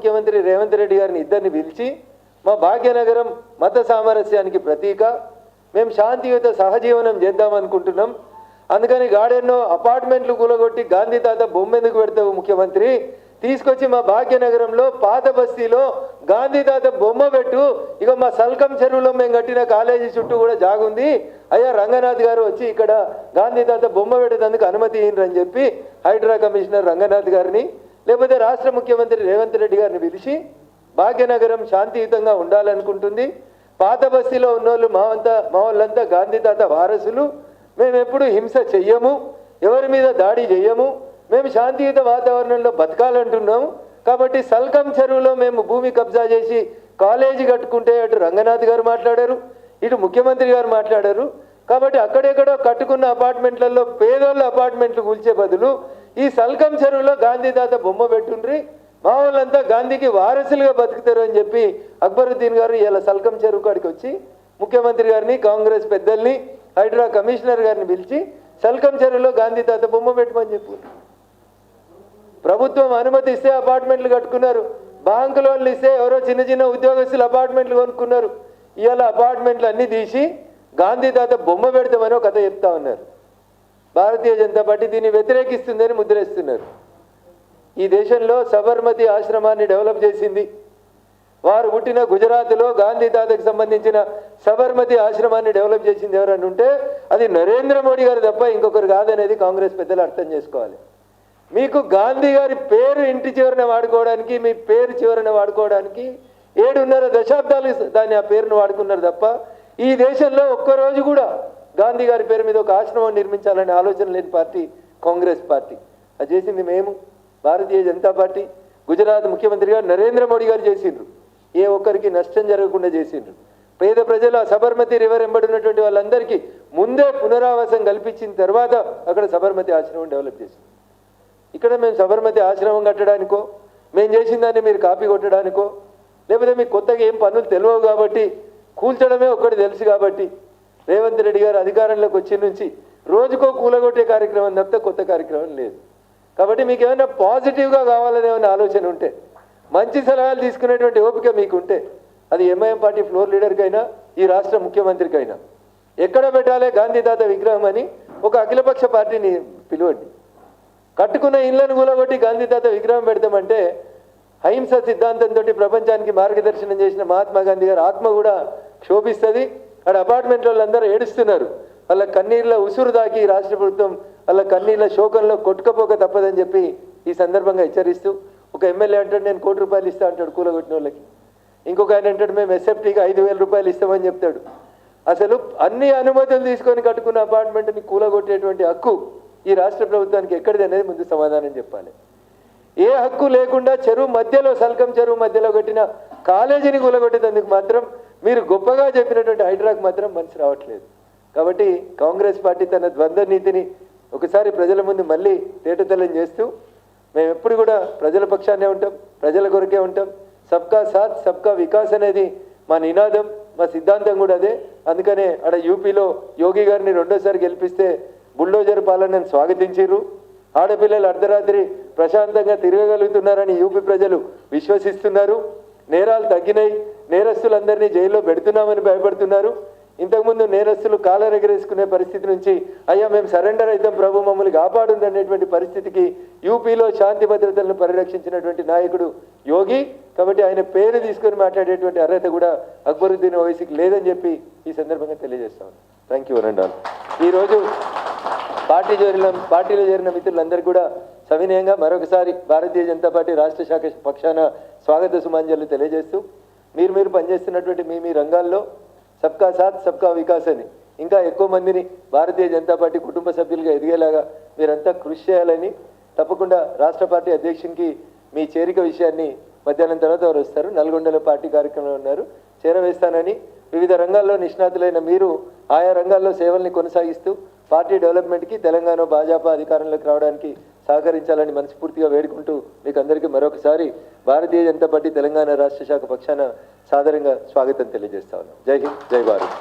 ముఖ్యమంత్రి రేవంత్ రెడ్డి గారిని ఇద్దరిని పిలిచి మా భాగ్యనగరం మత సామరస్యానికి ప్రతీక, మేము శాంతియుత సహజీవనం చేద్దామనుకుంటున్నాం, అందుకని గార్డెన్లో అపార్ట్మెంట్లు కూలగొట్టి గాంధీ తాత బొమ్మ ఎందుకు పెడతావు ముఖ్యమంత్రి, తీసుకొచ్చి మా భాగ్యనగరంలో పాత బస్తీలో గాంధీ తాత బొమ్మ పెట్టు, ఇక మా సల్కం చెరువులో మేము కట్టిన కాలేజీ చుట్టూ కూడా జాగుంది, అయ్యా రంగనాథ్ గారు వచ్చి ఇక్కడ గాంధీ తాత బొమ్మ పెట్టేందుకు అనుమతి ఇయ్యండి చెప్పి హైడ్రా కమిషనర్ రంగనాథ్ గారిని లేకపోతే రాష్ట్ర ముఖ్యమంత్రి రేవంత్ రెడ్డి గారిని పిలిచి భాగ్యనగరం శాంతియుతంగా ఉండాలనుకుంటుంది, పాత బస్తీలో ఉన్నోళ్ళు మా వాళ్ళంతా గాంధీ తాత వారసులు, మేము ఎప్పుడు హింస చెయ్యము, ఎవరి మీద దాడి చెయ్యము, మేము శాంతియుత వాతావరణంలో బతకాలంటున్నాము, కాబట్టి సల్కం చెరువులో మేము భూమి కబ్జా చేసి కాలేజీ కట్టుకుంటే అటు రంగనాథ్ గారు మాట్లాడారు, ఇటు ముఖ్యమంత్రి గారు మాట్లాడారు, కాబట్టి అక్కడెక్కడో కట్టుకున్న అపార్ట్మెంట్లలో పేదోళ్ళ అపార్ట్మెంట్లు కూల్చే బదులు ఈ సల్కం చెరువులో గాంధీ తాత బొమ్మ పెట్టుండ్రి, మా వాళ్ళంతా గాంధీకి వారసులుగా బతుకుతారు అని చెప్పి అక్బరుద్దీన్ గారు ఇలా సల్కం చెరువు కాడికి వచ్చి ముఖ్యమంత్రి గారిని కాంగ్రెస్ పెద్దల్ని హైడ్రా కమిషనర్ గారిని పిలిచి సల్కం చెరువులో గాంధీ తాత బొమ్మ పెట్టమని చెప్పు. ప్రభుత్వం అనుమతి ఇస్తే అపార్ట్మెంట్లు కట్టుకున్నారు, బ్యాంకు లోన్లు ఇస్తే ఎవరో చిన్న చిన్న ఉద్యోగస్తులు అపార్ట్మెంట్లు కొనుక్కున్నారు, ఇవాళ అపార్ట్మెంట్లు అన్నీ తీసి గాంధీ తాత బొమ్మ పెడతామని ఒక కథ చెప్తా ఉన్నారు. భారతీయ జనతా పార్టీ దీన్ని వ్యతిరేకిస్తుందని ముద్రేస్తున్నారు. ఈ దేశంలో సబర్మతి ఆశ్రమాన్ని డెవలప్ చేసింది, వారు పుట్టిన గుజరాత్లో గాంధీ తాతకు సంబంధించిన సబర్మతి ఆశ్రమాన్ని డెవలప్ చేసింది ఎవరని ఉంటే అది నరేంద్ర మోడీ గారు తప్ప ఇంకొకరు కాదనేది కాంగ్రెస్ పెద్దలు అర్థం చేసుకోవాలి. మీకు గాంధీ గారి పేరు ఇంటి చివరన వాడుకోవడానికి, మీ పేరు చివరన వాడుకోవడానికి 7.5 దశాబ్దాలు దాన్ని ఆ పేరును వాడుకున్నారు తప్ప ఈ దేశంలో ఒక్కరోజు కూడా గాంధీ గారి పేరు మీద ఒక ఆశ్రమం నిర్మించాలనే ఆలోచన లేని పార్టీ కాంగ్రెస్ పార్టీ. అది చేసింది మేము, భారతీయ జనతా పార్టీ. గుజరాత్ ముఖ్యమంత్రి గారు నరేంద్ర మోడీ గారు చేసిండ్రు, ఏ ఒక్కరికి నష్టం జరగకుండా చేసిండ్రు. పేద ప్రజలు ఆ సబర్మతి రివర్ ఎంబడినటువంటి వాళ్ళందరికీ ముందే పునరావాసం కల్పించిన తర్వాత అక్కడ సబర్మతి ఆశ్రమం డెవలప్ చేసింది. ఇక్కడ మేము సబర్మతి ఆశ్రమం కట్టడానికో, మేము చేసిన దాన్ని మీరు కాపీ కొట్టడానికో, లేకపోతే మీకు కొత్తగా ఏం పనులు తెలియవు కాబట్టి కూల్చడమే ఒక్కటి తెలుసు కాబట్టి రేవంత్ రెడ్డి గారు అధికారంలోకి వచ్చి నుంచి రోజుకో కూలగొట్టే కార్యక్రమం తప్పితే కొత్త కార్యక్రమం లేదు. కాబట్టి మీకు ఏమైనా పాజిటివ్గా కావాలనే ఏమైనా ఆలోచన ఉంటే, మంచి సలహాలు తీసుకునేటువంటి ఓపిక మీకుంటే అది ఎంఐఎం పార్టీ ఫ్లోర్ లీడర్కైనా ఈ రాష్ట్ర ముఖ్యమంత్రికైనా ఎక్కడ పెట్టాలి గాంధీ తాత విగ్రహం అని ఒక అఖిలపక్ష పార్టీని పిలువండి. కట్టుకున్న ఇళ్లను కూలగొట్టి గాంధీ తాత విగ్రహం పెడతామంటే అహింస సిద్ధాంతంతో ప్రపంచానికి మార్గదర్శనం చేసిన మహాత్మా గాంధీ గారి ఆత్మ కూడా క్షోభిస్తుంది. అక్కడ అపార్ట్మెంట్ వాళ్ళందరూ ఏడుస్తున్నారు, వాళ్ళ కన్నీళ్ళ ఉసురు దాకి రాష్ట్ర ప్రభుత్వం వాళ్ళ కన్నీళ్ళ శోకంలో కొట్టుకపోక తప్పదని చెప్పి ఈ సందర్భంగా హెచ్చరిస్తూ, ఒక ఎమ్మెల్యే అంటాడు నేను ₹1 కోటి ఇస్తా అంటాడు కూలగొట్టిన వాళ్ళకి, ఇంకొక ఆయన అంటాడు మేము ఎస్ఎఫ్టీకి ₹5,000 ఇస్తామని చెప్తాడు. అసలు అన్ని అనుమతులు తీసుకొని కట్టుకున్న అపార్ట్మెంట్ని కూలగొట్టేటువంటి హక్కు ఈ రాష్ట్ర ప్రభుత్వానికి ఎక్కడిది అనేది ముందు సమాధానం చెప్పాలి. ఏ హక్కు లేకుండా చెరువు మధ్యలో సల్కం చెరువు మధ్యలో కట్టిన కాలేజీని కూలగొట్టేందుకు మాత్రం మీరు గొప్పగా చెప్పినటువంటి హైడ్రాకు మాత్రం మనసు రావట్లేదు. కాబట్టి కాంగ్రెస్ పార్టీ తన ద్వంద్వ నీతిని ఒకసారి ప్రజల ముందు మళ్ళీ తేటతెల్లం చేస్తూ మేము ఎప్పుడు కూడా ప్రజల పక్షాన్నే ఉంటాం, ప్రజల కొరకే ఉంటాం. సబ్కా సాత్ సబ్కా వికాస్ అనేది మా నినాదం, మా సిద్ధాంతం కూడా అదే. అందుకనే అక్కడ యూపీలో యోగి గారిని 2వ సారి గెలిపిస్తే బుల్డోజర్ పాలనను స్వాగతించారు. ఆడపిల్లలు అర్ధరాత్రి ప్రశాంతంగా తిరగగలుగుతున్నారని యూపీ ప్రజలు విశ్వసిస్తున్నారు. నేరాలు తగ్గినాయి, నేరస్తులందరినీ జైల్లో పెడుతున్నామని భయపడుతున్నారు. ఇంతకుముందు నేరస్తులు కాలర్ ఎగరేసుకునే పరిస్థితి నుంచి అయ్యా మేము సరెండర్ అవుతాం ప్రభు మమ్మల్ని కాపాడుంది అనేటువంటి పరిస్థితికి యూపీలో శాంతి భద్రతలను పరిరక్షించినటువంటి నాయకుడు యోగి. కాబట్టి ఆయన పేరు తీసుకొని మాట్లాడేటువంటి అర్హత కూడా అక్బరుద్దీన్ ఓవైసీకి లేదని చెప్పి ఈ సందర్భంగా తెలియజేస్తాను. థ్యాంక్ యూ అనండి. ఈరోజు పార్టీలో చేరిన మిత్రులందరికీ కూడా సవినయంగా మరొకసారి భారతీయ జనతా పార్టీ రాష్ట్ర శాఖ పక్షాన స్వాగత సుమాంజలు తెలియజేస్తూ మీరు పనిచేస్తున్నటువంటి మీ రంగాల్లో సబ్కా సాత్ సబ్కా వికాస్ అని ఇంకా ఎక్కువ మందిని భారతీయ జనతా పార్టీ కుటుంబ సభ్యులుగా ఎదిగేలాగా మీరంతా కృషి చేయాలని, తప్పకుండా రాష్ట్ర పార్టీ అధ్యక్షునికి మీ చేరిక విషయాన్ని మధ్యాహ్నం తర్వాత వారు వస్తారు, నల్గొండలో పార్టీ కార్యక్రమంలో ఉన్నారు, చేరవేస్తానని, వివిధ రంగాల్లో నిష్ణాతులైన మీరు ఆయా రంగాల్లో సేవల్ని కొనసాగిస్తూ పార్టీ డెవలప్మెంట్కి తెలంగాణ భాజపా అధికారంలోకి రావడానికి సహకరించాలని మనస్ఫూర్తిగా వేడుకుంటూ మీకు అందరికీ మరొకసారి భారతీయ జనతా పార్టీ తెలంగాణ రాష్ట్ర శాఖ పక్షాన సాదరంగా స్వాగతం తెలియజేస్తా ఉన్నాం. జై హింద్, జై భారత్.